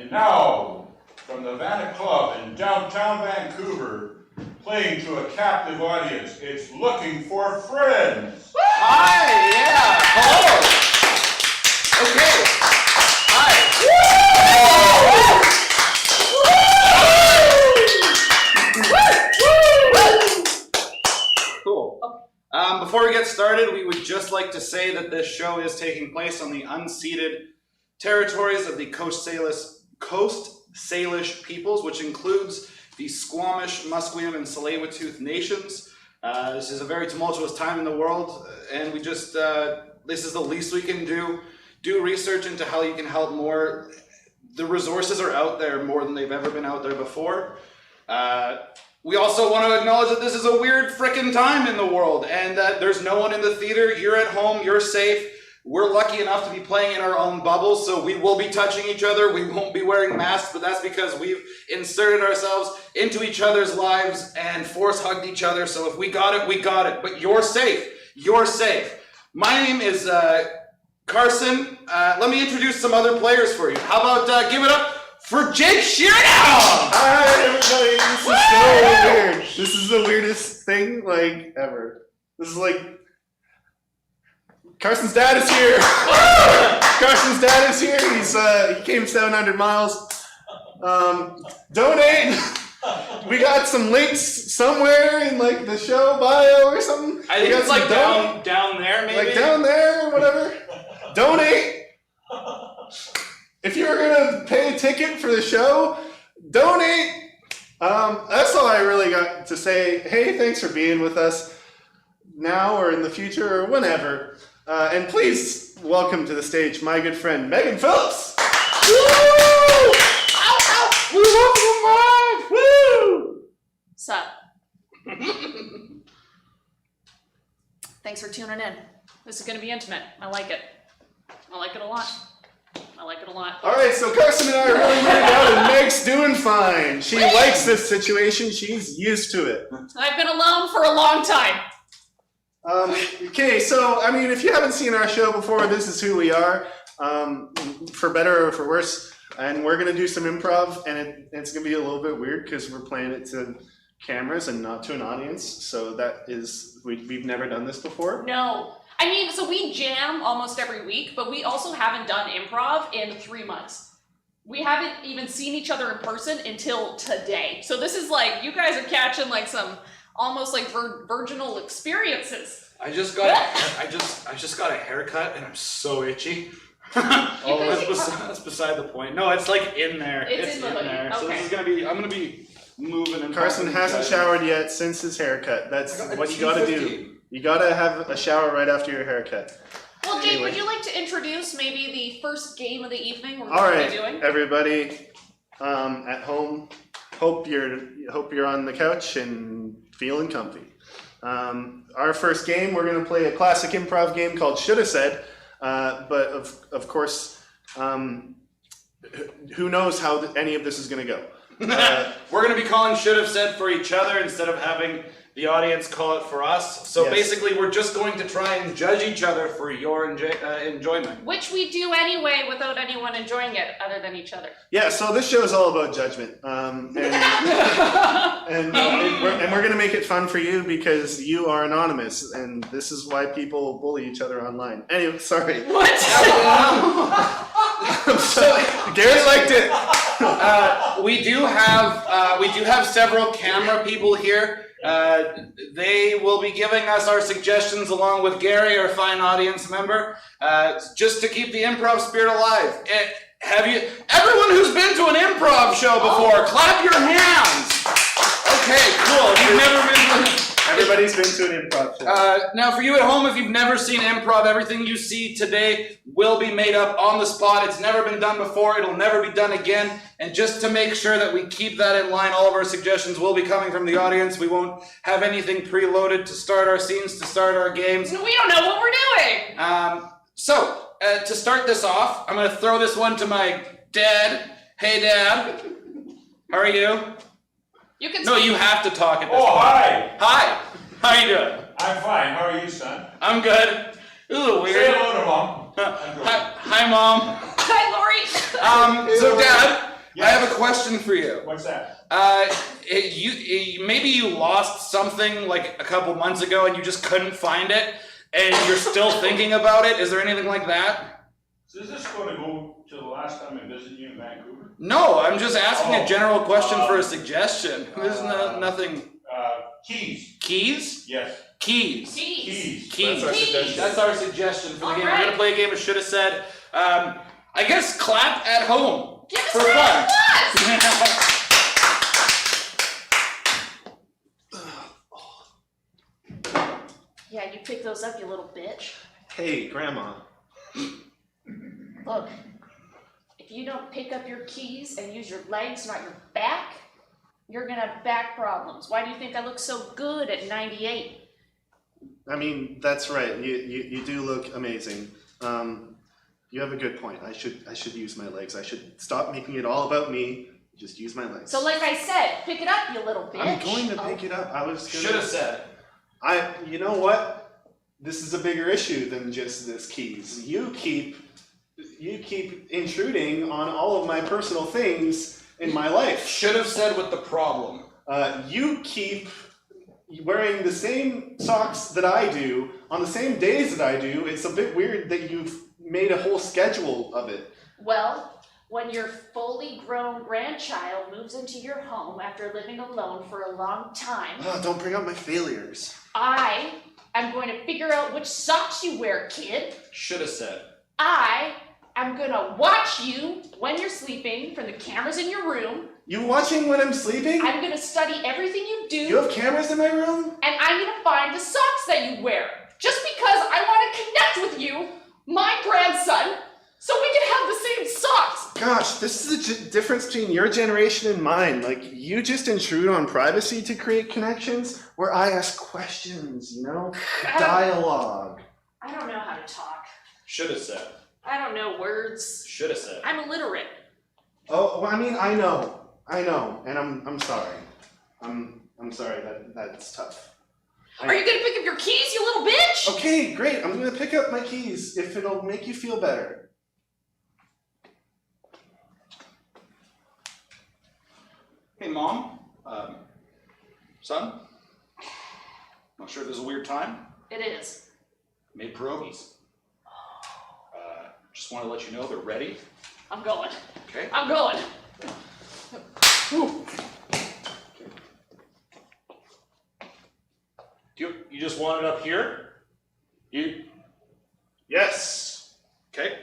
And now, from the Vanna Club in downtown Vancouver, playing to a captive audience, it's Looking for Friends. Hi, yeah, hello. Okay, hi. Cool. Before we get started, we would just like to say that this show is taking place on the unceded territories of the Coast Salish peoples, which includes the Squamish, Musqueam, and Tsleil-Waututh nations. This is a very tumultuous time in the world, and we just, this is the least we can do. Do research into how you can help more. The resources are out there more than they've ever been out there before. We also want to acknowledge that this is a weird frickin' time in the world, and that there's no one in the theater. You're at home, you're safe. We're lucky enough to be playing in our own bubbles, so we will be touching each other. We won't be wearing masks, but that's because we've inserted ourselves into each other's lives and force-hugged each other, so if we got it, we got it. But you're safe. You're safe. My name is Carson. Let me introduce some other players for you. How about give it up for Jake Sheerdown! Hi, everybody. This is so weird. This is the weirdest thing, like, ever. This is like... Carson's dad is here. Carson's dad is here. He came 700 miles. Donate. We got some links somewhere in like the show bio or something. I think it's like down there, maybe. Like down there or whatever. Donate. If you were gonna pay a ticket for the show, donate. That's all I really got to say. Hey, thanks for being with us now or in the future or whenever. And please welcome to the stage my good friend Megan Phillips. Woo! Ow, ow. We welcome Woo! Sup? Thanks for tuning in. This is going to be intimate. I like it. I like it a lot. I like it a lot. All right, so Carson and I are really made out, and Meg's doing fine. She likes this situation. She's used to it. I've been alone for a long time. Okay, so, I mean, if you haven't seen our show before, this is who we are, for better or for worse, and we're going to do some improv, and it's going to be a little bit weird because we're playing it to cameras and not to an audience, so that is, we've never done this before. No. I mean, so we jam almost every week, but we also haven't done improv in 3 months. We haven't even seen each other in person until today. So this is like, you guys are catching like some almost like virginal experiences. I just got a haircut and I'm so itchy. That's beside the point. No, it's like in there. It's in there. Okay. So this is I'm gonna be moving. And Carson hasn't showered yet since his haircut. That's what you gotta do. You gotta have a shower right after your haircut. Well, Jake, would you like to introduce maybe the first game of the evening we're All going right, to be doing? Everybody at home, hope you're on the couch and feeling comfy. Our first game, we're gonna play a classic improv game called Shoulda Said, but of course, who knows how any of this is gonna go. We're gonna be calling Should Have Said for each other instead of having the audience call it for us. So basically, we're just going to try and judge each other for your enjoyment. Which we do anyway without anyone enjoying it other than each other. Yeah, so this show is all about judgment. And we're going to make it fun for you because you are anonymous. And this is why people bully each other online. Anyway, sorry. What? I'm sorry. Gary liked it. We do have several camera people here. They will be giving us our suggestions along with Gary, our fine audience member, just to keep the improv spirit alive. Everyone who's been to an improv show before, clap your hands. Okay, cool. You've never been to Everybody's been to an improv show. Now, for you at home, if you've never seen improv, everything you see today will be made up on the spot. It's never been done before. It'll never be done again. And just to make sure that we keep that in line, all of our suggestions will be coming from the audience. We won't have anything preloaded to start our scenes, to start our games. We don't know what we're doing. So, to start this off, I'm going to throw this one to my dad. Hey, Dad. How are you? You can. No, you have to talk at this point. Hi. Hi. How are you doing? I'm fine. How are you, son? I'm good. Ooh, weird. Say hello to Mom. Hi, Mom. Hi, Lori. So, Dad, I have a question for you. What's that? Maybe you lost something like a couple months ago and you just couldn't find it, and you're still thinking about it. Is there anything like that? So is this going to go to the last time I visited you in Vancouver? No, I'm just asking a general question for a uh, suggestion. There's nothing. Keys. Keys? Yes. Keys. Keys. Keys. That's our suggestion. That's our suggestion for the All game. right. We're gonna play a game of should have said. I guess clap at home Give us for a round of fun. applause! Yeah, you pick those up, you little bitch. Hey, Grandma. Look, if you don't pick up your keys and use your legs, not your back, you're gonna have back problems. Why do you think I look so good at 98? I mean, that's right. You do look amazing. You have a good point. I should use my legs. I should stop making it all about me. Just use my legs. So like I said, pick it up, you little bitch. I'm going to pick it up. I was gonna. Should have said. You know what? This is a bigger issue than just this keys. You keep intruding on all of my personal things in my life. Should have said with the problem. You keep wearing the same socks that I do on the same days that I do. It's a bit weird that you've made a whole schedule of it. Well, when your fully grown grandchild moves into your home after living alone for a long time, Oh, don't bring up my failures. I am going to figure out which socks you wear, kid. Should have said. I am gonna watch you when you're sleeping from the cameras in your room. You watching when I'm sleeping? I'm gonna study everything you do, You have cameras in my room? and I'm gonna find the socks that you wear. Just because I want to connect with you, my grandson, so we can have the same socks. Gosh, this is the difference between your generation and mine. Like, you just intrude on privacy to create connections, where I ask questions, you know? Dialogue. I don't know how to talk. Should have said. I don't know words. Should have said. I'm illiterate. Oh, well, I mean, I know, and I'm sorry. I'm sorry that's tough. Are you gonna pick up your keys, you little bitch? Okay, great. I'm gonna pick up my keys if it'll make you feel better. Hey, Mom. Son. Not sure if this is a weird time. It is. Made pierogies. Just want to let you know they're ready. I'm going. Okay. I'm going. You just want it up here? You Yes. okay?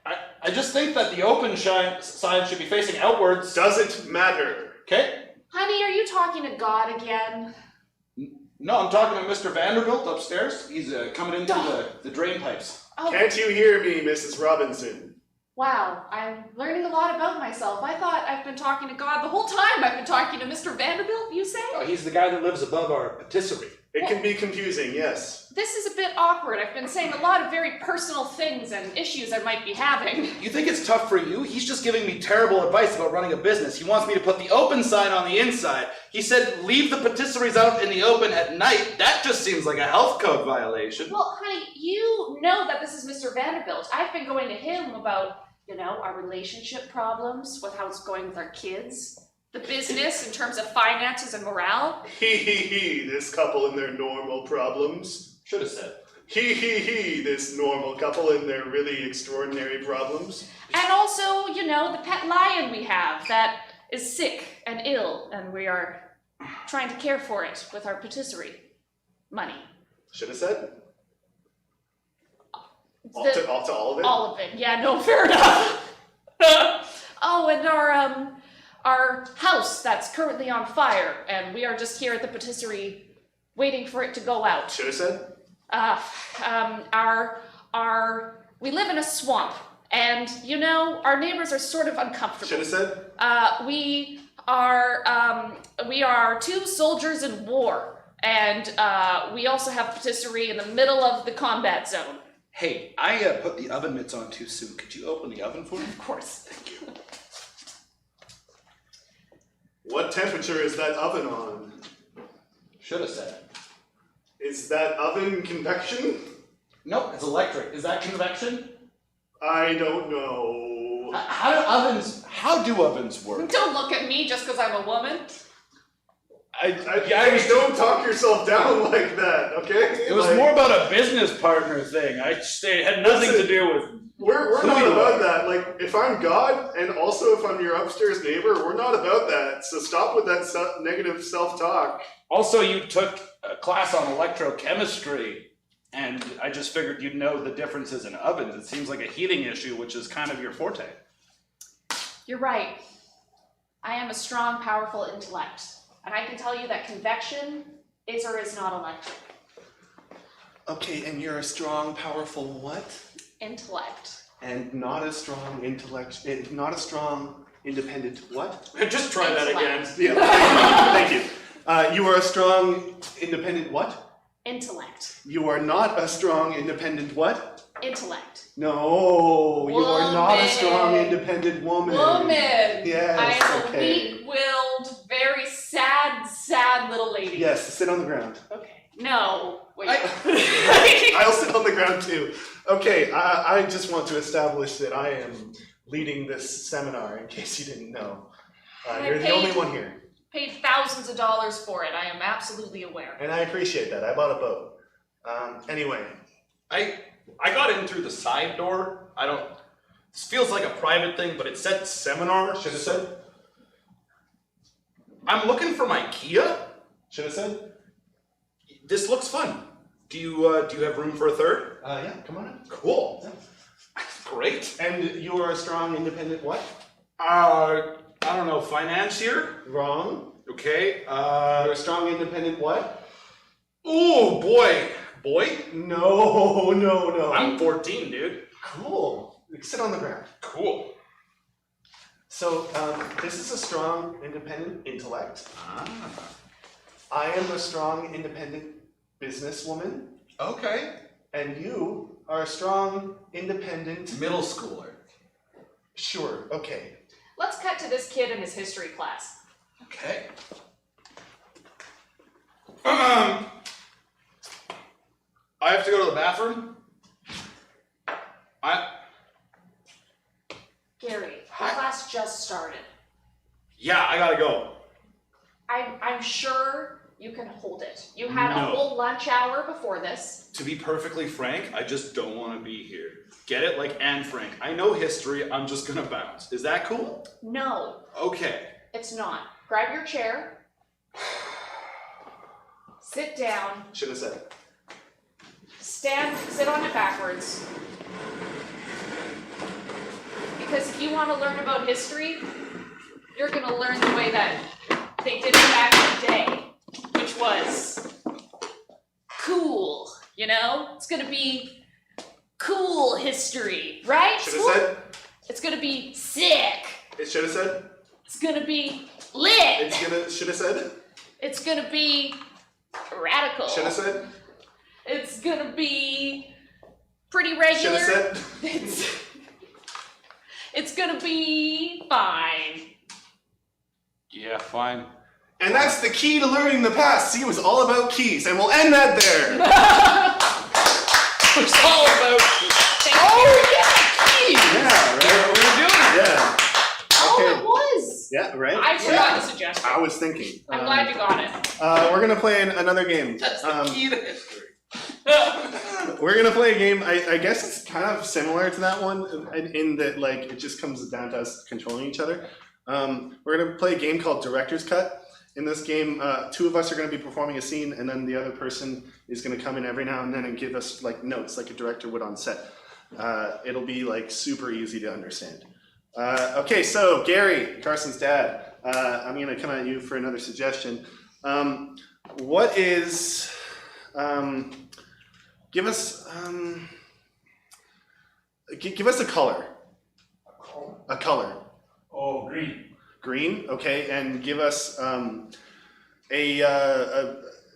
I just think that the open side should be facing outwards. Doesn't matter. Okay? Honey, are you talking to God again? No, I'm talking to Mr. Vanderbilt upstairs. He's coming into the drain pipes. Oh, Can't you hear me, Mrs. Robinson? wow. I'm learning a lot about myself. I thought I've been talking to God the whole time. I've been talking to Mr. Vanderbilt, you say? Oh, he's the guy that lives above our patisserie. It can be confusing, yes. This is a bit awkward. I've been saying a lot of very personal things and issues I might be having. You think it's tough for you? He's just giving me terrible advice about running a business. He wants me to put the open sign on the inside. He said leave the patisseries out in the open at night. That just seems like a health code violation. Well, honey, you know that this is Mr. Vanderbilt. I've been going to him about, our relationship problems, with how it's going with our kids, the business in terms of finances and morale. He, this couple and their normal problems. Should have said. He, this normal couple and their really extraordinary problems. And also, the pet lion we have that is sick and ill, and we are trying to care for it with our patisserie money. Should have said? All The- all of it? All of it. Yeah, no, fair enough. Oh, and our house that's currently on fire, and we are just here at the patisserie waiting for it to go out. Should have said? We live in a swamp, and our neighbors are sort of uncomfortable. Should have said? We are two soldiers in war, and we also have a patisserie in the middle of the combat zone. Hey, I put the oven mitts on too soon. Could you open the oven for me? Of course. Thank you. What temperature is that oven on? Should have said. Is that oven convection? Nope, it's electric. Is that convection? I don't know. How do ovens work? Don't look at me just because I'm a woman. Don't talk yourself down like that, okay? It was more about a business partner thing. It had nothing to do with. We're who not you about are. that. Like, if I'm God, and also if I'm your upstairs neighbor, we're not about that. So stop with that negative self-talk. Also, you took a class on electrochemistry, and I just figured you'd know the differences in ovens. It seems like a heating issue, which is kind of your forte. You're right. I am a strong, powerful intellect. And I can tell you that convection is or is not electric. Okay, and you're a strong, powerful what? Intellect. And not a strong independent what? Just try that again. Yeah, thank you. You are a strong, independent what? Intellect. You are not a strong, independent what? Intellect. No, you are not a Woman. strong, independent woman. Woman. Yes, I am okay. a weak-willed, very sad little lady. Yes, sit on the ground. Okay. No. Wait. I'll sit on the ground too. Okay, I just want to establish that I am leading this seminar, in case you didn't know. You're the only one here. Paid thousands of dollars for it. I am absolutely aware. And I appreciate that. I bought a boat. Anyway. I got in through the side door. This feels like a private thing, but it said seminar. Should have said? I'm looking for my Kia. Should have said? This looks fun. Do you have room for a third? Yeah, come on in. Cool. Yeah. Great. And you are a strong, independent what? I don't know, financier? Wrong. Okay. You're a strong, independent what? Oh boy. Boy? No. I'm 14, dude. Cool. Sit on the ground. Cool. So, this is a strong, independent intellect. Ah. I am a strong, independent businesswoman. Okay. And you are a strong, independent... Middle schooler. Sure, okay. Let's cut to this kid in his history class. Okay. I have to go to the bathroom. Gary, the class just started. Yeah, I gotta go. I'm sure you can hold it. You had No. a whole lunch hour before this. To be perfectly frank, I just don't want to be here. Get it? Like Anne Frank. I know history, I'm just gonna bounce. Is that cool? No, Okay. it's not. Grab your chair. Sit down. Should have said. Sit on it backwards. Because if you want to learn about history, you're going to learn the way that they did it back in the day, which was cool, you know? It's going to be cool history, right? Should have said. It's going to be sick. It should have said. It's going to be lit. Should have said. It's going to be radical. Should have said. It's going to be pretty regular. Should have said. It's gonna be fine. Yeah, fine. And that's the key to learning the past. See, it was all about keys, and we'll end that there. It's all about. Thank you. Yeah, right. We're doing it. Yeah. Oh, Okay. it was. Yeah, right. I forgot the suggestion. I was thinking. I'm glad you got it. We're gonna play another game. That's the key to history. We're gonna play a game. I guess it's kind of similar to that one in that like it just comes down to us controlling each other. We're gonna play a game called Director's Cut. In this game, two of us are gonna be performing a scene, and then the other person is gonna come in every now and then and give us like notes, like a director would on set. It'll be like super easy to understand. Okay, so Gary, Carson's dad, I'm gonna come at you for another suggestion. What is give us a color. A color. Oh, green. Green, okay, and give us a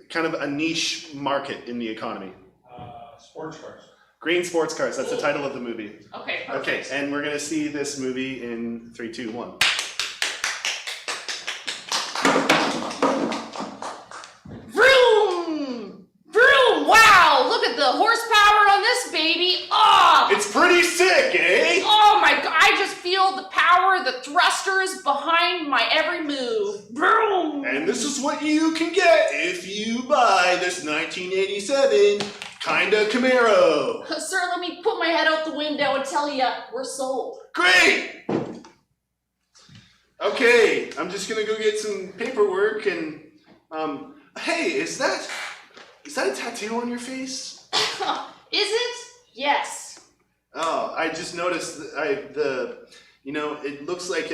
kind of a niche market in the economy. Sports cars. Green sports cars. That's the title of the movie. Okay. Okay, and we're gonna see this movie in 3, 2, 1. Vroom! Vroom! Wow! Look at the horsepower on this baby! Oh! It's pretty sick, eh? thrusters behind my every move. Vroom. And this is what you can get if you buy this 1987 kinda Camaro. Sir, let me put my head out the window and tell you, we're sold. Great! Okay, I'm just gonna go get some paperwork and, hey, is that a tattoo on your face? Is it? Yes. Oh, I just noticed that it looks like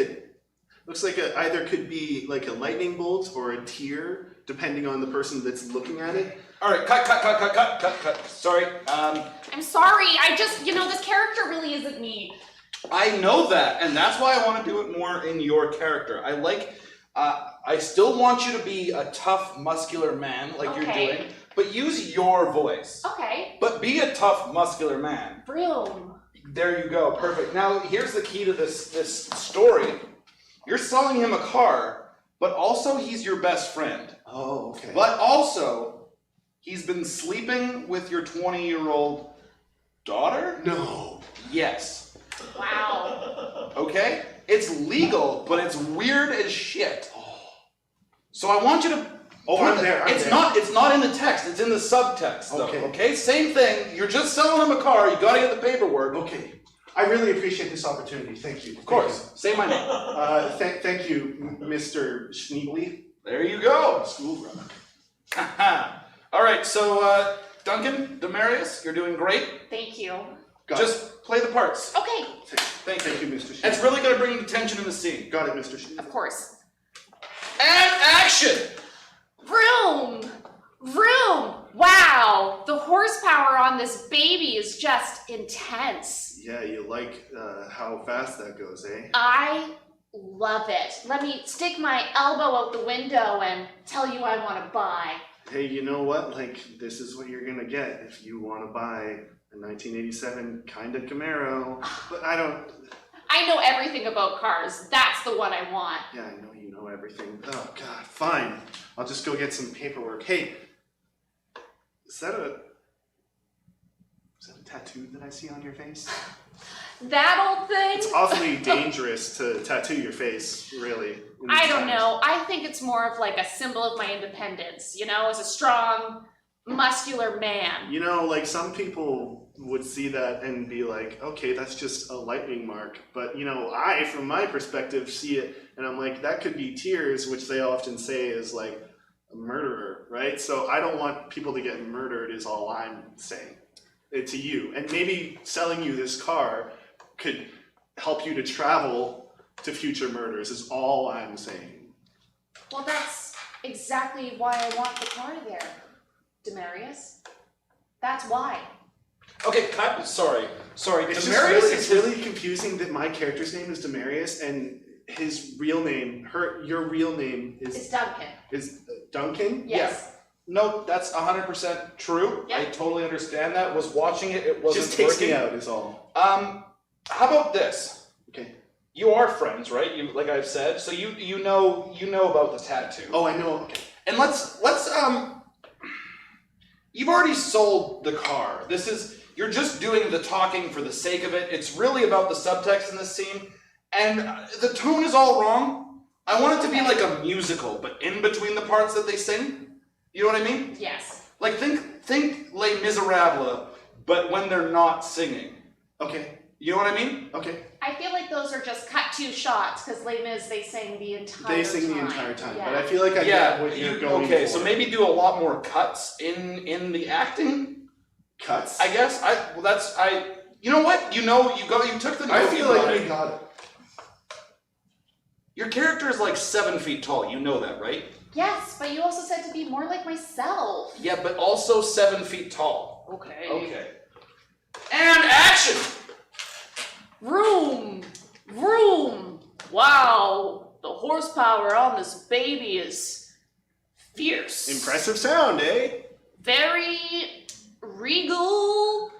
it either could be like a lightning bolt or a tear, depending on the person that's looking at it. All right, cut. Sorry. I'm sorry, this character really isn't me. I know that, and that's why I want to do it more in your character. I still want you to be a tough, muscular man like you're doing, but use your voice. Okay. But be a tough, muscular man. Vroom. There you go, perfect. Now, here's the key to this story. You're selling him a car, but also he's your best friend. Oh, okay. But also, he's been sleeping with your 20-year-old daughter? No. Yes. Wow. Okay? It's legal, but it's weird as shit. So I want you to. Oh, I'm there. It's not in the text. It's in the subtext, though. Okay. Okay. Same thing. You're just selling him a car. You got to get the paperwork. Okay. I really appreciate this opportunity. Thank you. Of course. Say my name. Thank you, Mr. Schneebly. There you go. School brother. All right. So Duncan, Demarius, you're doing great. Thank you. Just play the parts. Okay. Thank you, Mr. Schneebly. It's really going to bring the tension in the scene. Got it, Mr. Schneebly. Of course. And action. Vroom! Vroom! Wow! The horsepower on this baby is just intense. Yeah, you like how fast that goes, eh? I love it. Let me stick my elbow out the window and tell you I want to buy. Hey, you know what? Like, this is what you're gonna get if you want to buy a 1987 kinda Camaro. But I know everything about cars. That's the one I want. Yeah, I know you know everything. Oh, God, fine. I'll just go get some paperwork. Hey, is that a tattoo that I see on your face? That old thing? It's awfully dangerous to tattoo your face, really. I don't know. I think it's more of like a symbol of my independence, as a strong, muscular man. Like some people would see that and be like, okay, that's just a lightning mark. But, I, from my perspective, see it and I'm like, that could be tears, which they often say is like a murderer, right? So I don't want people to get murdered is all I'm saying to you. And maybe selling you this car could help you to travel to future murders is all I'm saying. Well, that's exactly why I want the car there, Demarius. That's why. Okay, sorry. It's Demarius it's really confusing that my character's name is Demarius and his real name, your real name It's Duncan. is Duncan? Yes. No, that's 100% true. Yep. I totally understand that. Was watching it. It wasn't Just takes working. me out is all. How about this? Okay. You are friends, right? You, like I've said, so you know about the tattoo. Oh, I know. Okay. And let's you've already sold the car. You're just doing the talking for the sake of it. It's really about the subtext in this scene, and the tone is all wrong. I want it to be like a musical, but in between the parts that they sing. You know what I mean? Yes. Like think Les Miserables, but when they're not singing. Okay. You know what I mean? Okay. I feel like those are just cut to shots because Les Mis, they sing the entire time. They sing the entire time, Yeah. but I feel like I get what you're going for. Okay, so maybe do a lot more cuts in the acting. Cuts? I guess you know what? You took the note. I feel like we got it. Your character is like 7 feet tall. You know that, right? Yes, but you also said to be more like myself. Yeah, but also 7 feet tall. Okay. Okay. And action! Vroom! Vroom! Wow, the horsepower on this baby is fierce. Impressive sound, eh? Very regal.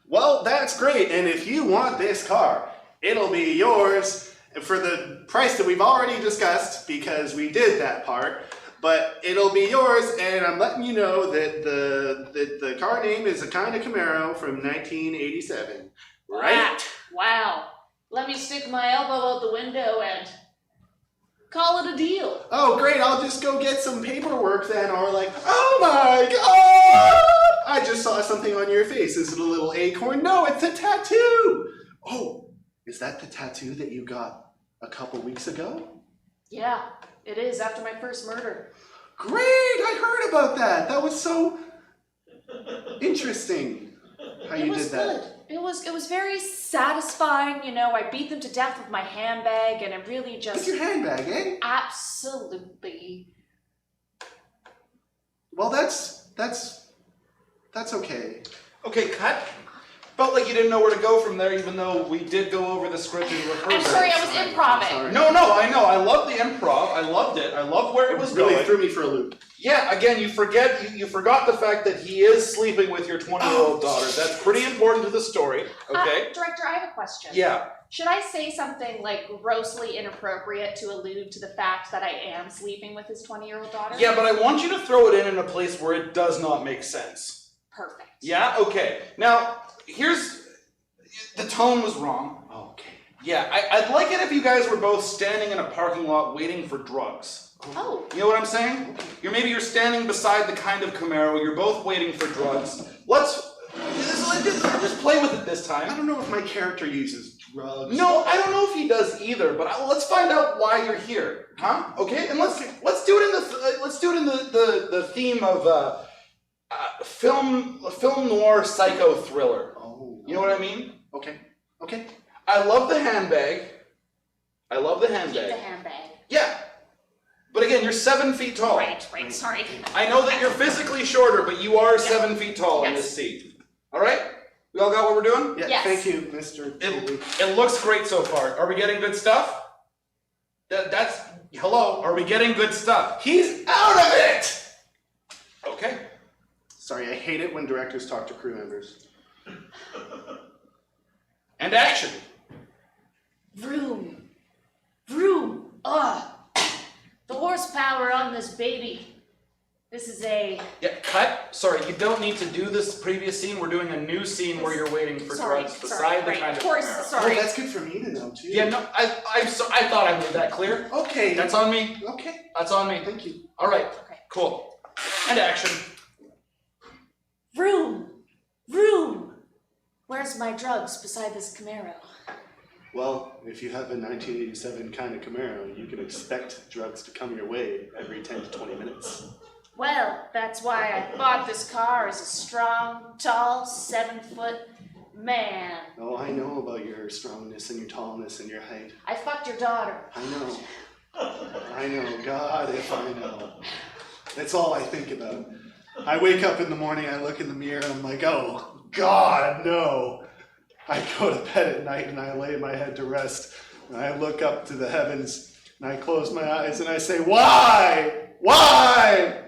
Well, that's great, and if you want this car, it'll be yours for the price that we've already discussed, because we did that part, but it'll be yours, and I'm letting you know that the car name is a kinda Camaro from 1987, right? Wow. let me stick my elbow out the window and call it a deal. Oh, great, I'll just go get some paperwork then, or like, oh my god! I just saw something on your face. Is it a little acorn? No, it's a tattoo! Oh, is that the tattoo that you got a couple weeks ago? Yeah, it is after my first murder. Great, I heard about that. That was so interesting how you did that. Good. It was very satisfying, you know. I beat them to death with my handbag, and it really just It's your handbag, eh? absolutely. Well, that's okay. Okay, cut. Felt like you didn't know where to go from there, even though we did go over the script and rehearse. I'm sorry, I was improving. Sorry. No, I know. I love the improv. I loved it. I loved where it was really going. threw me for a loop. Yeah, again, you forgot the fact that he is sleeping with your 20-year-old daughter. That's pretty important to the story, okay? Director, I have a question. Yeah. Should I say something like grossly inappropriate to allude to the fact that I am sleeping with his 20-year-old daughter? Yeah, but I want you to throw it in a place where it does not make sense. Perfect. Yeah? Okay. Now, the tone was wrong. Okay. Yeah, I'd like it if you guys were both standing in a parking lot waiting for drugs. Oh. You know what I'm saying? You're standing beside the kind of Camaro, you're both waiting for drugs. Let's just play with it this I time. don't know if my character uses drugs. No, I don't know if he does either, but let's find out why you're here, huh? Okay, and let's do it in the theme of film noir psycho thriller. Oh. You know what I mean? Okay. I love the handbag. Keep the handbag. Yeah, but again, you're 7 feet tall. Right, sorry. I know that you're physically shorter, but you are 7 feet tall in this seat. All right? We all got what we're doing? Yeah, Yes. thank you, Mr. It looks great so far. Are we getting good stuff? Hello, are we getting good stuff? He's out of it! Okay. Sorry, I hate it when directors talk to crew members. And action. Vroom. Vroom. Ugh. The horsepower on this baby. This is a... Yeah, cut. Sorry, you don't need to do this previous scene. We're doing a new scene where you're waiting for drugs beside the kind of camera. Oh, that's good for me to know too. Yeah, no, I thought I made that clear. Okay. That's on me. Okay. That's on me. Thank you. All right. Okay. Cool. And action. Vroom. Vroom. Where's my drugs beside this Camaro? Well, if you have a 1987 kind of Camaro, you can expect drugs to come your way every 10 to 20 minutes. Well, that's why I bought this car as a strong, tall, 7-foot man. Oh, I know about your strongness and your tallness and your height. I fucked your daughter. I know. I know. God, if I know. That's all I think about. I wake up in the morning, I look in the mirror, and I'm like, oh, God, no. I go to bed at night and I lay my head to rest. And I look up to the heavens and I close my eyes and I say, why? Why?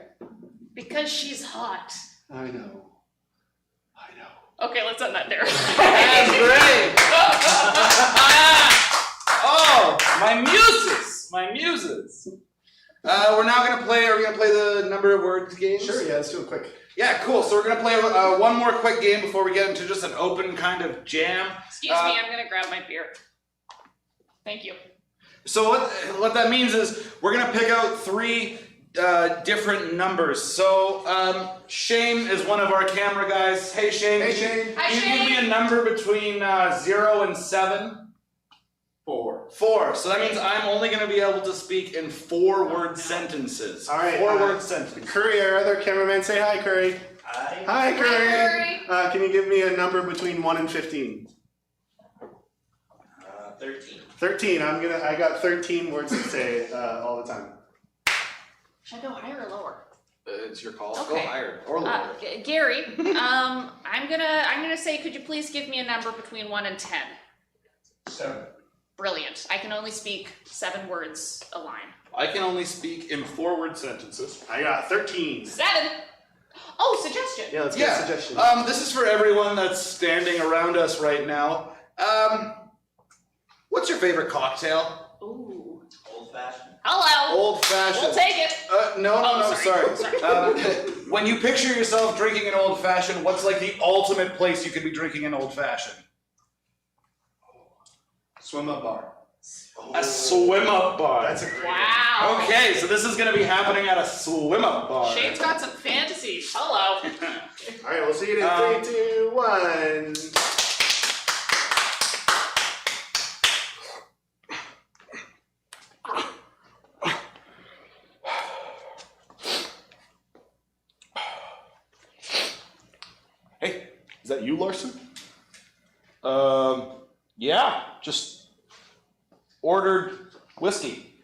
Because she's hot. I know. Okay, let's end that there. That's great. Oh, my muses. We're now gonna play. Are we gonna play the number of words game? Sure, yeah, let's do it quick. Yeah, cool. So we're gonna play one more quick game before we get into just an open kind of jam. Excuse me, I'm gonna grab my beer. Thank you. So what that means is we're gonna pick out 3 different numbers. So Shane is one of our camera guys. Hey Shane. Hey Shane. Hi, Can you Shane. give me a number between 0 and 7? 4. 4. So that means I'm only going to be able to speak in 4-word sentences. All right. 4-word sentences. Curry, our other cameraman, say hi, Curry. Hi. Hi, Curry. Curry. Can you give me a number between 1 and 15? 13. 13. I got 13 words to say all the time. Should I go higher or lower? It's your call. Okay. Go higher or lower. Gary, I'm gonna say, could you please give me a number between 1 and 10? 7. Brilliant. I can only speak 7 words a line. I can only speak in 4-word sentences. I got 13. 7. Oh, suggestion. Yeah, let's get suggestions. This is for everyone that's standing around us right now. What's your favorite cocktail? Ooh. Old fashioned. Hello. Old fashioned. We'll take it. No, sorry. sorry. When you picture yourself drinking an old fashioned, what's like the ultimate place you could be drinking an old fashioned? Swim up bar. A swim-up bar. That's a great Wow. Okay, so this is gonna be happening at a swim-up bar. Shane's got some fantasies. Hello. All right, we'll see it in 3, 2, 1. Hey, is that you, Larson? Yeah, just ordered whiskey.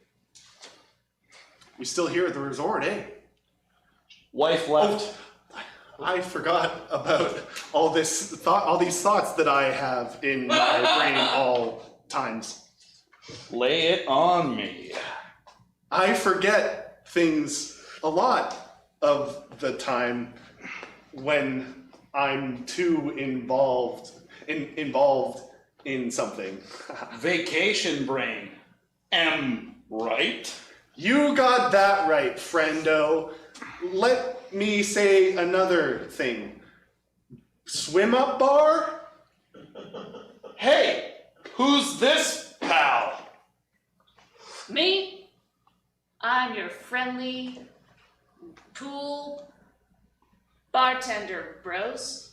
We still here at the resort, eh? Wife left. I forgot about all these thoughts that I have in my brain all times. Lay it on me. I forget things a lot of the time when I'm too involved in something. Vacation brain. Am right? You got that right, friendo. Let me say another thing. Swim up bar? Hey, who's this pal? Me? I'm your friendly pool bartender, bros.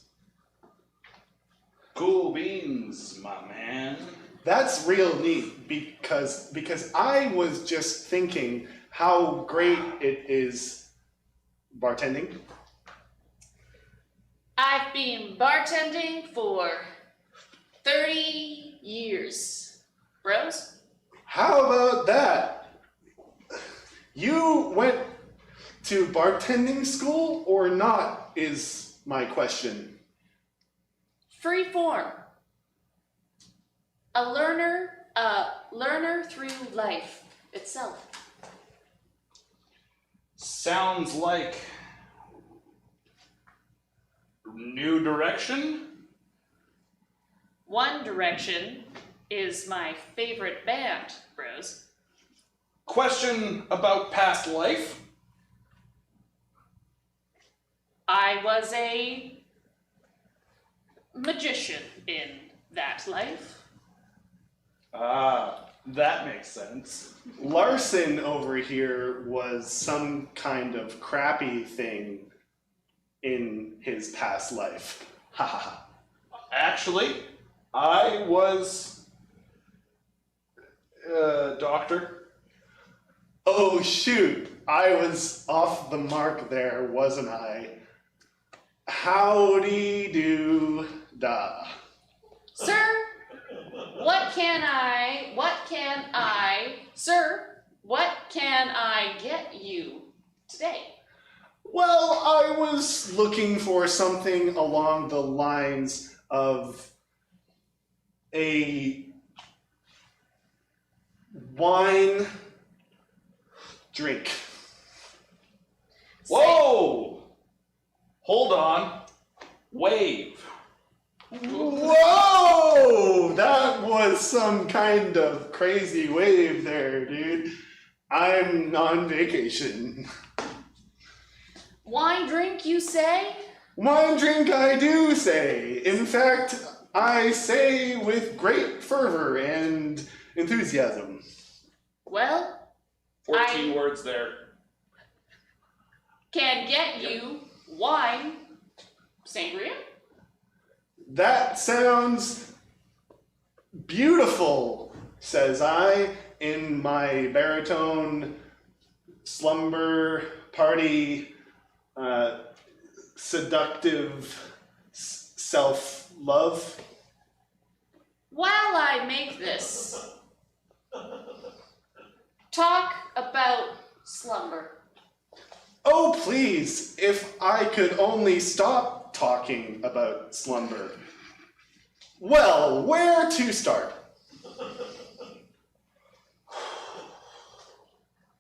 Cool beans, my man. That's real neat because I was just thinking how great it is bartending. I've been bartending for 30 years, bros. How about that? You went to bartending school or not is my question. Free form. A learner through life itself. Sounds like New Direction? One Direction is my favorite band, bros. Question about past life? I was a magician in that life. Ah, that makes sense. Larson over here was some kind of crappy thing in his past life. Ha ha ha. Actually, I was a doctor. Oh shoot, I was off the mark there, wasn't I? Howdy do da. Sir, what can I get you today? Well, I was looking for something along the lines of a wine drink. Whoa! Hold on. Wave. Whoa! That was some kind of crazy wave there, dude. I'm on vacation. Wine drink, you say? Wine drink, I do say. In fact, I say with great fervor and enthusiasm. Well, 14 words there. can get you wine sangria. That sounds beautiful, says I, in my baritone slumber party seductive self-love. While I make this, talk about slumber. Oh, please, if I could only stop talking about slumber. Well, where to start?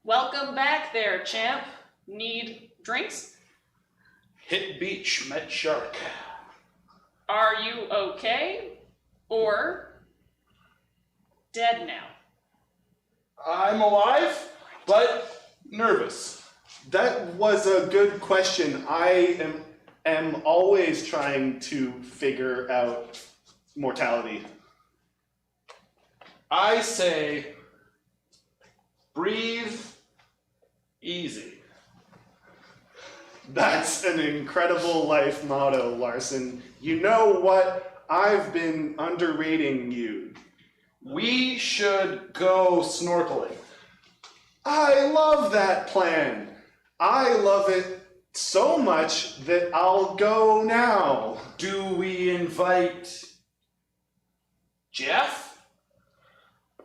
Welcome back there, champ. Need drinks? Hit beach, met shark. Are you okay? Or dead now? I'm alive, but nervous. That was a good question. I am always trying to figure out mortality. I say breathe easy. That's an incredible life motto, Larson. You know what? I've been underrating you. We should go snorkeling. I love that plan. I love it so much that I'll go now. Do we invite Jeff?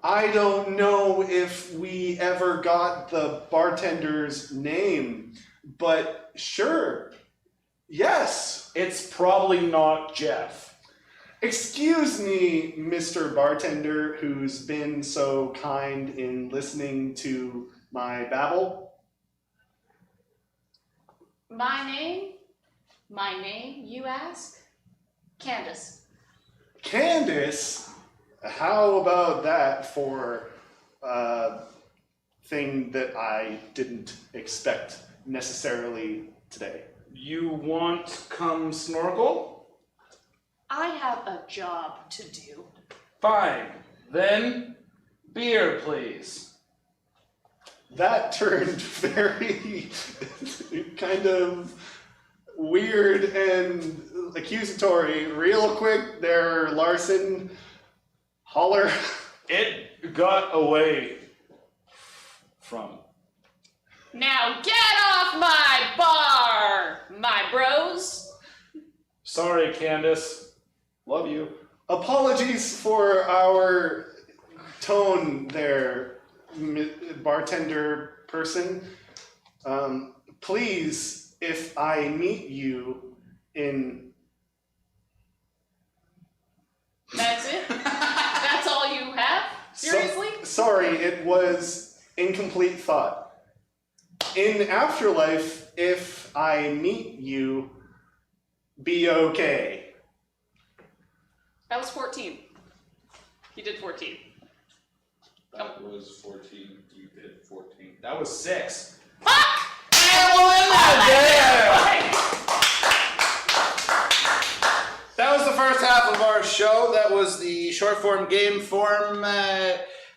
I don't know if we ever got the bartender's name, but sure. Yes. It's probably not Jeff. Excuse me, Mr. Bartender, who's been so kind in listening to my babble. My name? My name, you ask? Candace. Candace? How about that for a thing that I didn't expect necessarily today? You want come snorkel? I have a job to do. Fine. Then beer, please. That turned very kind of weird and accusatory real quick there, Larson. Holler. It got away from. Now get off my bar, my bros. Sorry, Candace. Love you. Apologies for our tone there, bartender person. Please, if I meet you in... That's it? That's all you have? Seriously? Sorry, it was incomplete thought. In afterlife, if I meet you, be okay. That was 14. He did 14. That was 14. You did 14. That was 6. Fuck! And we'll end that there! That was the first half of our show. That was the short form, game form,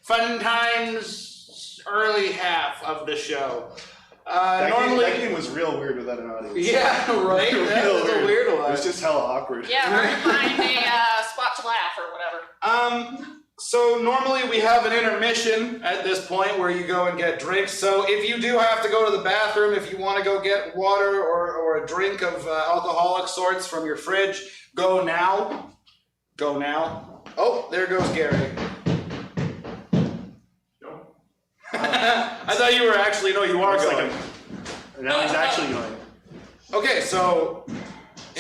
fun times, early half of the show. That game was real weird without an audience. Yeah, right? That was a weird one. It was just hella awkward. Yeah, hard to find a spot to laugh or whatever. So normally we have an intermission at this point where you go and get drinks. So if you do have to go to the bathroom, if you want to go get water or a drink of alcoholic sorts from your fridge, go now. Go now. Oh, there goes Gary. I thought you were actually, no, you are going. Now he's actually going. Okay, so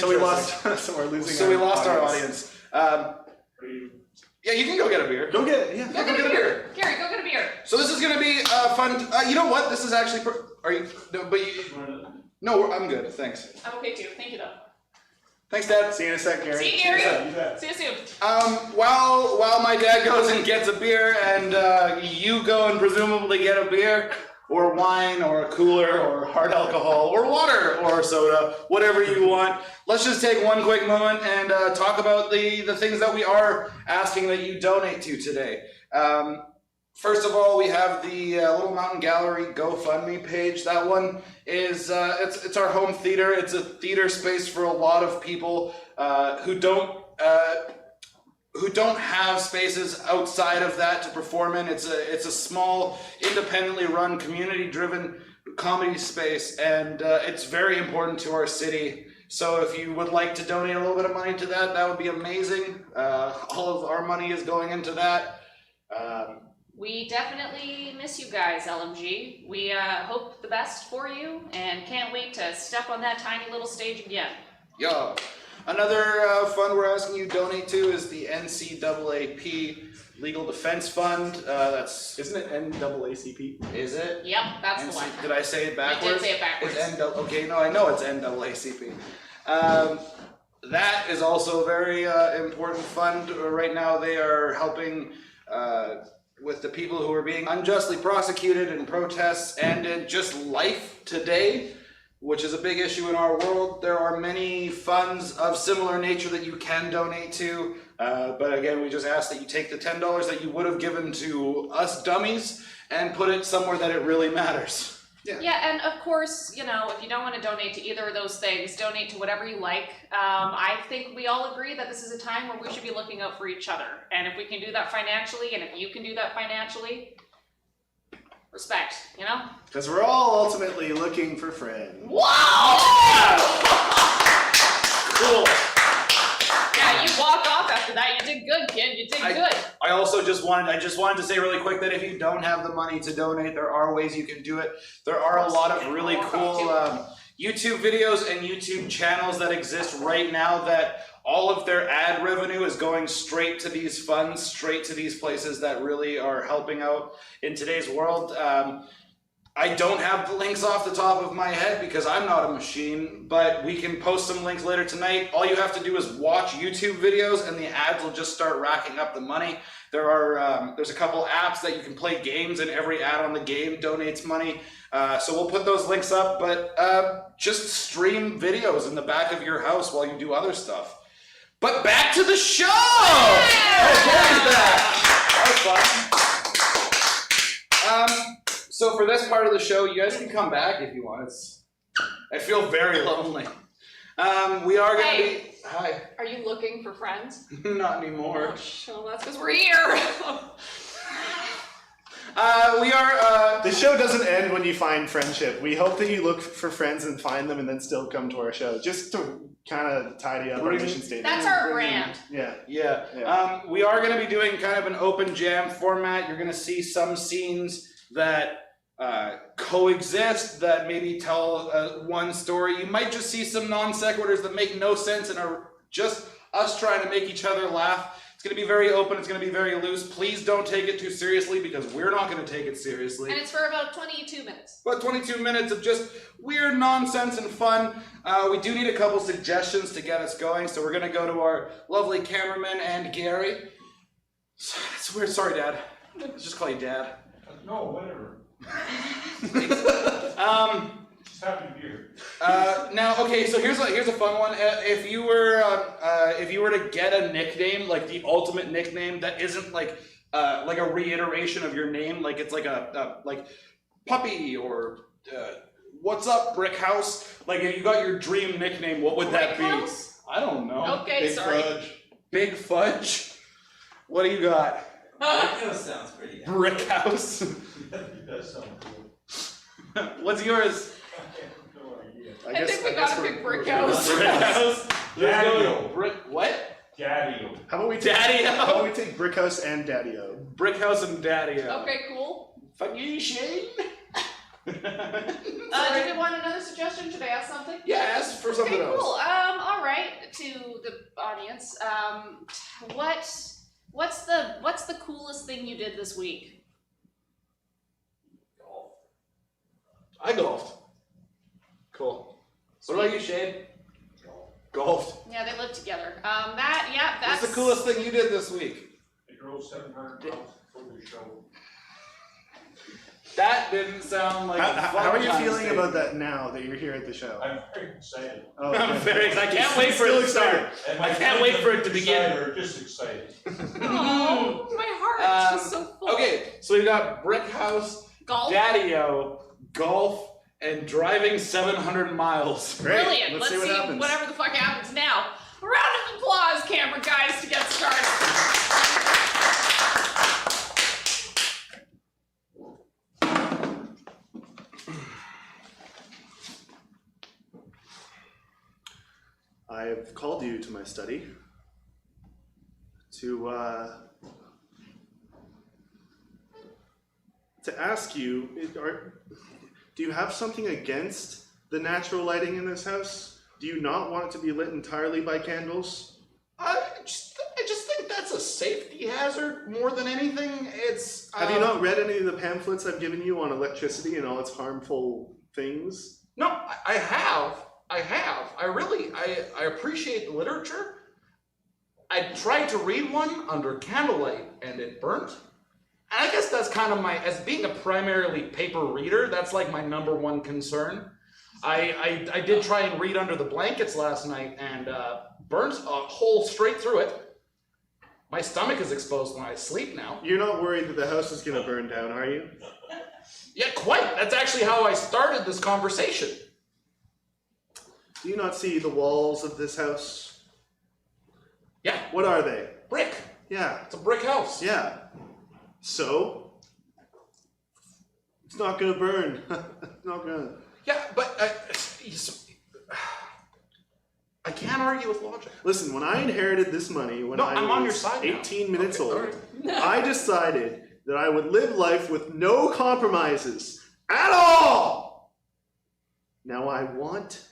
we lost. So we're losing. So we lost our audience. Yeah, you can go get a beer. Go get it. Yeah. Go get a beer. Gary, go get a beer. So this is gonna be fun. You know what? This is actually. Are you? No, but you. No, I'm good. Thanks. I'm okay too. Thank you though. Thanks, Dad. See you in a sec, Gary. See you, Gary. See See you soon. While my dad goes and gets a beer, and you go and presumably get a beer, or wine, or a cooler, or hard alcohol, or water, or soda, whatever you want. Let's just take one quick moment and talk about the things that we are asking that you donate to today. First of all, we have the Little Mountain Gallery GoFundMe page. That one is it's our home theater. It's a theater space for a lot of people who don't have spaces outside of that to perform in. It's a small, independently run, community-driven comedy space, and it's very important to our city. So if you would like to donate a little bit of money to that, that would be amazing. All of our money is going into that. We definitely miss you guys, LMG. We hope the best for you and can't wait to step on that tiny little stage again. Yeah. Another fund we're asking you to donate to is the NCAAP Legal Defense Fund. Isn't it NAACP? Is it? Yep, that's the one. Did I say it backwards? You did say it backwards. It's okay, no, I know it's NAACP. That is also a very important fund. Right now they are helping with the people who are being unjustly prosecuted in protests and in just life today. which is a big issue in our world. There are many funds of similar nature that you can donate to, but again, we just ask that you take the $10 that you would have given to us dummies and put it somewhere that it really matters. Yeah, and of course, you know, if you don't want to donate to either of those things, donate to whatever you like. I think we all agree that this is a time where we should be looking out for each other. And if we can do that financially, and if you can do that financially, respect, you know? Because we're all ultimately looking for friends. Wow! Cool. Yeah, you walk off after that. You did good, kid. You did good. I also just wanted to say really quick that if you don't have the money to donate, there are ways you can do it. There are a lot of really cool YouTube videos and YouTube channels that exist right now that all of their ad revenue is going straight to these funds, straight to these places that really are helping out in today's world. I don't have the links off the top of my head because I'm not a machine, but we can post some links later tonight. All you have to do is watch YouTube videos and the ads will just start racking up the money. There's a couple apps that you can play games and every ad on the game donates money. So we'll put those links up, but just stream videos in the back of your house while you do other stuff. But back to the show! Yeah! Carrie's back! That was fun. So for this part of the show, you guys can come back if you want. I feel very lonely. We are going to be... Hi. Are you looking for friends? Not anymore. Oh, that's because we're here. We are... The show doesn't end when you find friendship. We hope that you look for friends and find them and then still come to our show. Just to kind of tidy up our mission statement. That's our brand. Yeah. Yeah. We are going to be doing kind of an open jam format. You're going to see some scenes that coexist, that maybe tell one story. You might just see some non sequiturs that make no sense and are just us trying to make each other laugh. It's going to be very open. It's going to be very loose. Please don't take it too seriously because we're not going to take it seriously. And it's for about 22 minutes. About 22 minutes of just weird nonsense and fun. We do need a couple suggestions to get us going, so we're going to go to our lovely cameraman and Gary. It's weird. Sorry, Dad. Let's just call you Dad. No, whatever. Just happy to be here. Now, okay, so here's a fun one. If you were to get a nickname, like the ultimate nickname that isn't like a reiteration of your name, like it's like like puppy or what's up, Brick House. Like if you got your dream nickname, what would that be? House? I don't know. Okay, Big sorry. Fudge. Big Fudge. What do you got? That sounds pretty good. Brick House. That sounds cool. What's yours? No idea. I think we got a big brick house. Brick House. Daddy-o. Brick what? Daddy-o. How about we take Daddy-o. How about we take Brickhouse and Daddy-o? Brick House and Daddy-o. Okay, cool. Fuck you, Shane. Do we want another suggestion? Should I ask something? Yeah, ask for something Okay, else. cool. All right, to the audience. What's the coolest thing you did this week? I golfed. Cool. What about you, Shane? Golfed. Yeah, they live together. That's What's the coolest thing you did this week? I drove 700 miles for the show. That didn't sound like a How fun are you time feeling statement. about that now that you're here at the show? I'm very excited. Oh, I'm okay. very excited. I can't wait for it Still to start. excited. And my I can't wait for it to friends begin. inside are just excited. Oh, my heart is just so full. Okay, so we've got Brick House, Golf. Daddy-o, golf, and driving 700 miles. Great. Brilliant. Let's see what happens. whatever the fuck happens now. A round of applause, camera guys, to get started. I have called you to my study to ask you, do you have something against the natural lighting in this house? Do you not want it to be lit entirely by candles? I just think that's a safety hazard more than anything. It's Have you not read any of the pamphlets I've given you on electricity and all its harmful things? No, I have. I appreciate the literature. I tried to read one under candlelight and it burnt. And I guess that's kind of as being a primarily paper reader, that's like my number one concern. I did try and read under the blankets last night and burnt a hole straight through it. My stomach is exposed when I sleep now. You're not worried that the house is gonna burn down, are you? Yeah, quite. That's actually how I started this conversation. Do you not see the walls of this house? Yeah, What are they? brick. Yeah, It's a brick house. yeah. So? It's not gonna burn. Not gonna. Yeah, but I can't argue with logic. Listen, when I inherited this money when No, I I'm was on your side now. 18 minutes Okay, old, all right. I decided that I would live life with no compromises at all. Now I want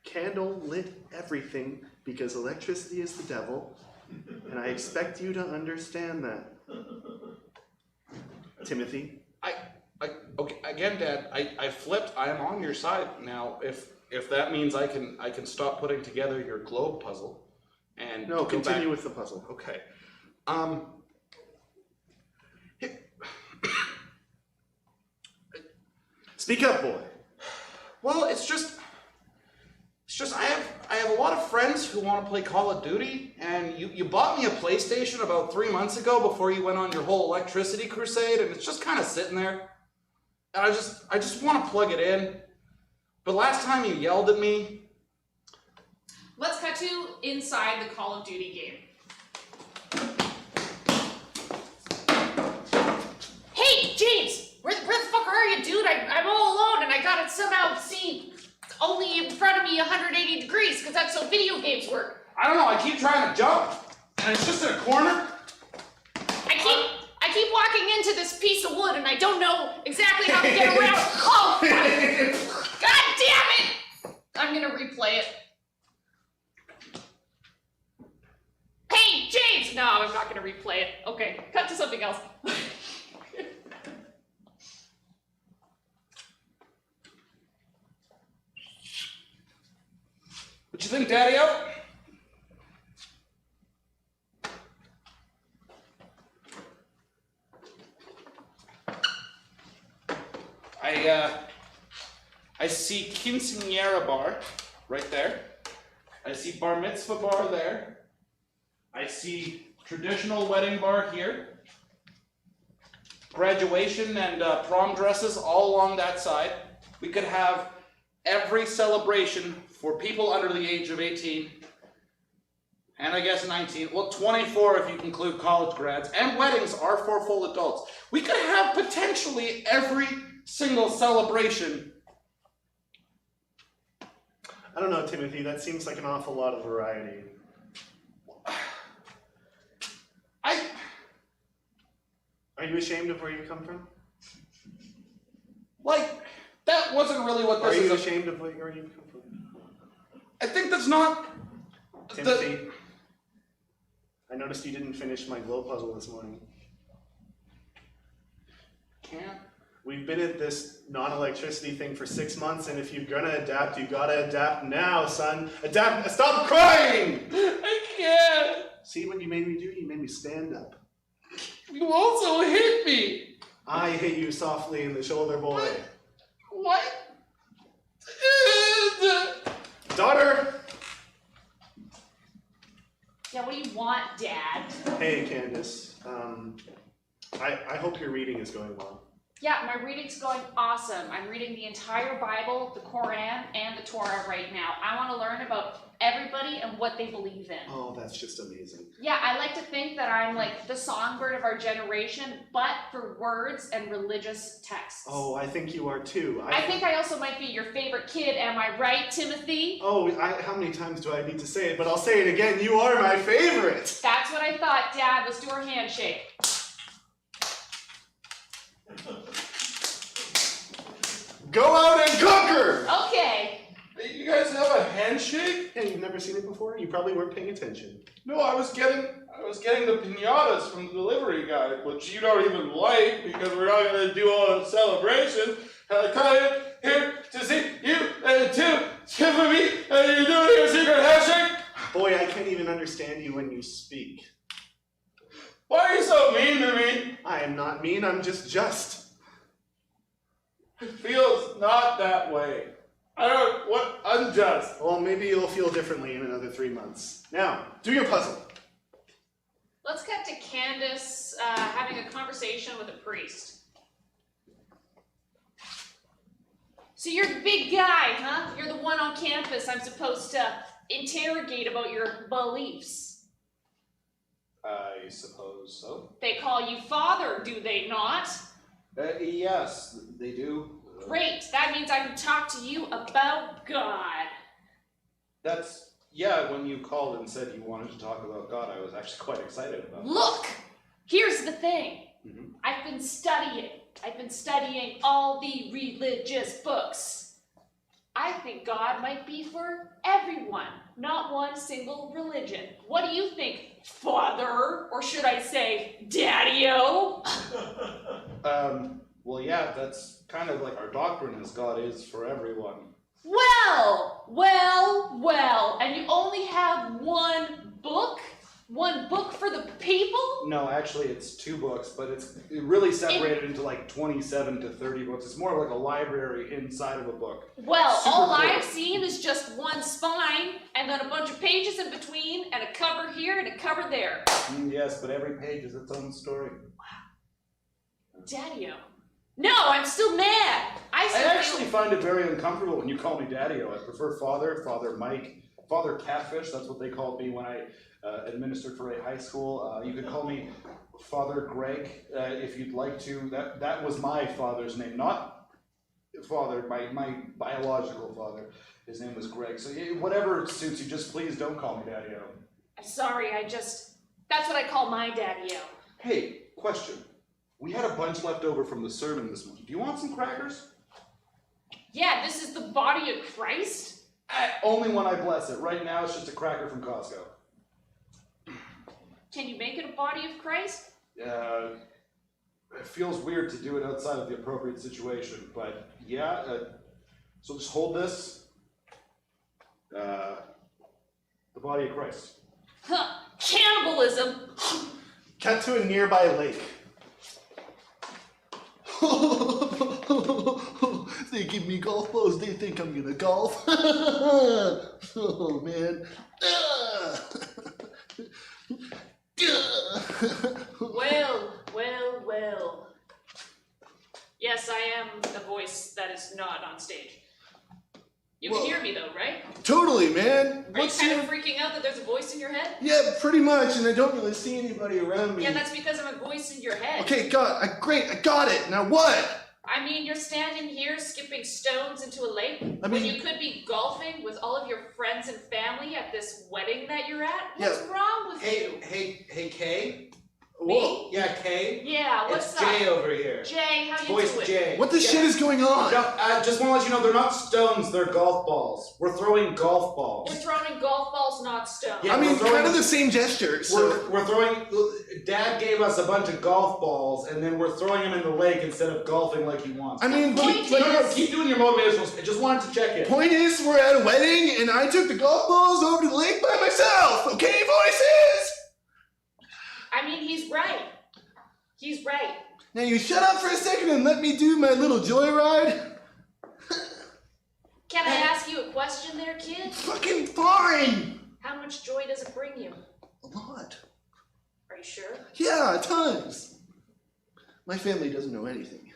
candle lit everything because electricity is the devil, and I expect you to understand that. Timothy, Okay, again, Dad, I flipped. I am on your side now. If that means I can stop putting together your globe puzzle and no, go continue back. with the puzzle. Okay. Speak up, boy. Well, it's just I have a lot of friends who want to play Call of Duty, and you bought me a PlayStation about 3 months ago before you went on your whole electricity crusade, and it's just kind of sitting there. And I just want to plug it in. But last time you yelled at me. Let's cut to inside the Call of Duty game. Hey, James! Where the fuck are you, dude? I'm all alone and I gotta somehow see only in front of me 180 degrees because that's how video games work. I don't know, I keep trying to jump, and it's just in a corner. I keep walking into this piece of wood and I don't know exactly how to get around. Oh, God damn it! I'm gonna replay it. Hey, James! No, I'm not gonna replay it. Okay, cut to something else. What you think, Daddy-o? I see quinceañera bar right there. I see bar mitzvah bar there. I see traditional wedding bar here. Graduation and prom dresses all along that side. We could have every celebration for people under the age of 18, and I guess 19, well 24 if you include college grads, and weddings are for full adults. We could have potentially every single celebration. I don't know, Timothy, that seems like an awful lot of variety. Are you ashamed of where you come from? Like, that wasn't really what this Are you is. ashamed of where you come from? I think that's not... Timothy, I noticed you didn't finish my glow puzzle this morning. Can't. We've been at this non-electricity thing for 6 months, and if you're gonna adapt, you gotta adapt now, son. Adapt, stop crying! I can't. See what you made me do? You made me stand up. You also hit me. I hit you softly in the shoulder, boy. What? Daughter! Yeah, what do you want, Dad? Hey, Candace. I hope your reading is going well. Yeah, my reading's going awesome. I'm reading the entire Bible, the Quran, and the Torah right now. I want to learn about everybody and what they believe in. Oh, that's just amazing. Yeah, I like to think that I'm like the songbird of our generation, but for words and religious texts. Oh, I think you are too. I think I also might be your favorite kid, am I right, Timothy? Oh, how many times do I need to say it? But I'll say it again, you are my favorite! That's what I thought, Dad. Let's do our handshake. Go out and conquer! Okay. You guys have a handshake? Hey, you've never seen it before? You probably weren't paying attention. No, I was getting the pinatas from the delivery guy, which you don't even like because we're not gonna do all the celebrations. And I come in here to see you and Tiffany, and you're doing your secret handshake? Boy, I can't even understand you when you speak. Why are you so mean to me? I am not mean, I'm just. It feels not that way. I don't, what, unjust. Well, maybe you'll feel differently in another 3 months. Now, do your puzzle. Let's cut to Candace having a conversation with a priest. So you're the big guy, huh? You're the one on campus I'm supposed to interrogate about your beliefs. I suppose so. They call you father, do they not? Yes, they do. Great, that means I can talk to you about God. Yeah, when you called and said you wanted to talk about God, I was actually quite excited about it. Look, here's the thing. Mhm. I've been studying all the religious books. I think God might be for everyone, not one single religion. What do you think, Father? Or should I say, Daddy-o? Well, yeah, that's kind of like our doctrine is God is for everyone. Well, and you only have one book? One book for the people? No, actually, it's 2 books, but it's really separated into like 27 to 30 books. It's more like a library inside of a book. Well, Super all cool. I've seen is just one spine, and then a bunch of pages in between, and a cover here and a cover there. Yes, but every page is its own story. Daddy-o. No, I'm still mad. I still actually find it very uncomfortable when you call me Daddy-o. I prefer Father, Father Mike, Father Catfish. That's what they called me when I administered for a high school. You could call me Father Greg if you'd like to. That was my father's name, not father, my biological father. His name was Greg. So whatever suits you, just please don't call me Daddy-o. I'm sorry, that's what I call my Daddy-o. Hey, question. We had a bunch left over from the sermon this morning. Do you want some crackers? Yeah, this is the body of Christ? Only when I bless it. Right now, it's just a cracker from Costco. Can you make it a body of Christ? It feels weird to do it outside of the appropriate situation, but yeah. So just hold this. The body of Christ. Huh, cannibalism! Cut to a nearby lake. They give me golf balls, they think I'm gonna golf. Oh man. Well. Yes, I am a voice that is not on stage. You can hear me though, right? Totally, man. Are you kind of freaking out that there's a voice in your head? Yeah, pretty much, and I don't really see anybody around me. Yeah, that's because I'm a voice in your head. Okay, great, I got it. Now what? I mean, you're standing here skipping stones into a lake I when mean- you could be golfing with all of your friends and family at this wedding that you're at. Yeah. What's wrong with you? Hey, Kay? Me? Yeah, Kay? Yeah, what's It's up? Jay over here. Jay, how you Voice doing? Jay. What the shit is going on? No, I just want to let you know they're not stones, they're golf balls. We're throwing golf balls. We're throwing golf balls, not stones. Yeah, I mean, we're throwing- kind of the same gesture. So We're throwing. Dad gave us a bunch of golf balls, and then we're throwing them in the lake instead of golfing like he wants. I mean, point keep, No, keep doing your motivational. I just wanted to check in. point is, we're at a wedding, and I took the golf balls over to the lake by myself. Okay, voices. I mean, he's right. He's right. Now you shut up for a second and let me do my little joyride. Can I ask you a question there, kid? Fucking fine. How much joy does it bring you? A lot. Are you sure? Yeah, tons. My family doesn't know anything.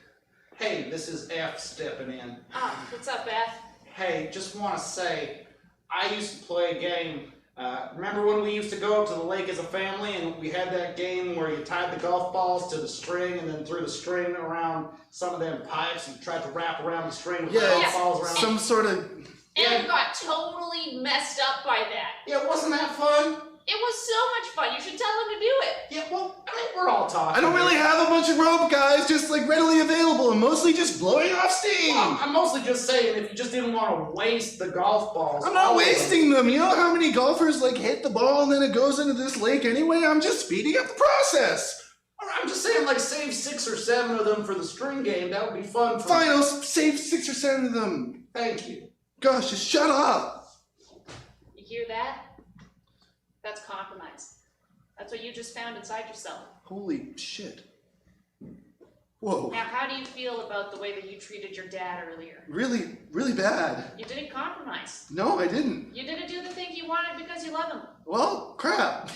Hey, this is F stepping in. Ah, what's up, Beth? Hey, just want to say, I used to play a game. Remember when we used to go up to the lake as a family and we had that game where you tied the golf balls to the string and then threw the string around some of them pipes and tried to wrap around the string with the Yeah, golf yes. balls around? Some sort of. And you got totally messed up by that. Yeah, wasn't that fun? It was so much fun. You should tell him to do it. Yeah, well, I mean, we're all talking. I don't really have a bunch of rope, guys, just like readily available and mostly just blowing off steam. Well, I'm mostly just saying if you just didn't want to waste the golf balls. I'm not all of them. wasting them. You know how many golfers like hit the ball and then it goes into this lake anyway? I'm just speeding up the process. I'm just saying, like, save 6 or 7 of them for the string game. That would be fun. For Fine, I'll save 6 or 7 of them. Thank you. Gosh, just shut up. You hear that? That's compromise. That's what you just found inside yourself. Holy shit. Whoa. Now, how do you feel about the way that you treated your dad earlier? Really, really bad. You didn't compromise. No, I didn't. You didn't do the thing he wanted because you love him. Well, crap.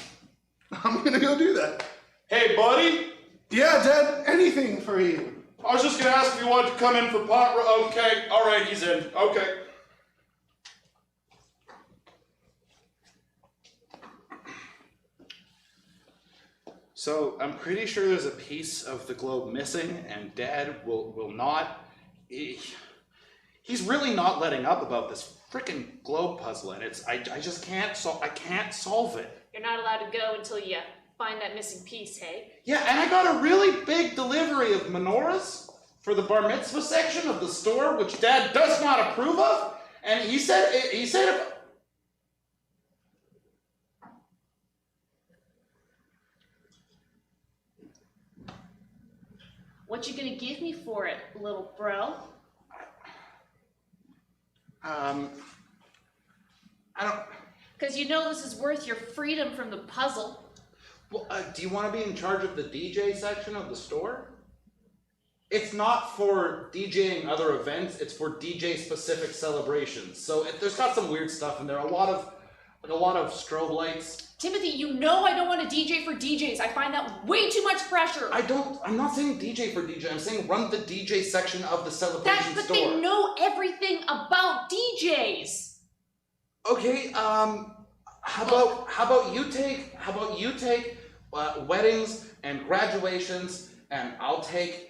I'm gonna go do that. Hey, buddy. Yeah, Dad, anything for you. I was just gonna ask if you wanted to come in for pot. Okay, all right, he's in. Okay. So I'm pretty sure there's a piece of the globe missing, and Dad will not. He's really not letting up about this frickin' globe puzzle, and I just can't solve it. You're not allowed to go until you find that missing piece, hey? Yeah, and I got a really big delivery of menorahs for the bar mitzvah section of the store, which Dad does not approve of. And he said if What you gonna give me for it, little bro? I don't. Because you know this is worth your freedom from the puzzle. Well, do you want to be in charge of the DJ section of the store? It's not for DJing other events, it's for DJ specific celebrations. So there's got some weird stuff in there. A lot of strobe lights. Timothy, you know I don't want to DJ for DJs. I find that way too much pressure. I'm not saying DJ for DJ, I'm saying run the DJ section of the celebration But store. they know everything about DJs. Okay, how about you take weddings and graduations, and I'll take